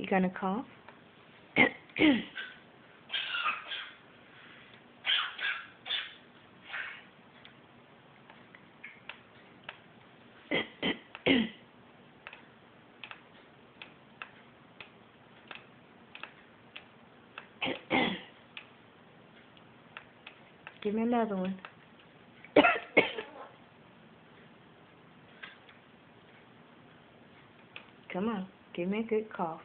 You gonna cough? Give me another one. Come on, give me a good cough.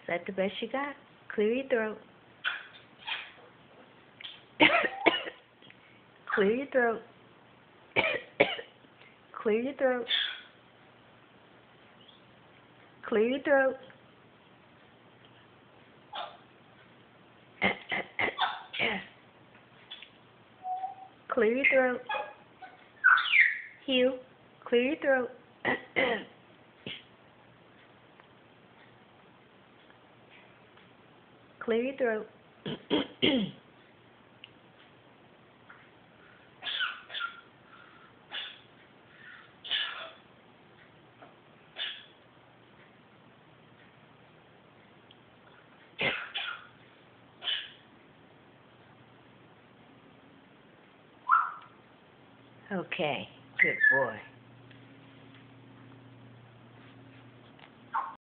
Is that the best you got? Clear your throat. Clear your throat. Clear your throat. Clear your throat. Clear your throat. Hugh, clear your throat. Clear your throat. Okay, good boy.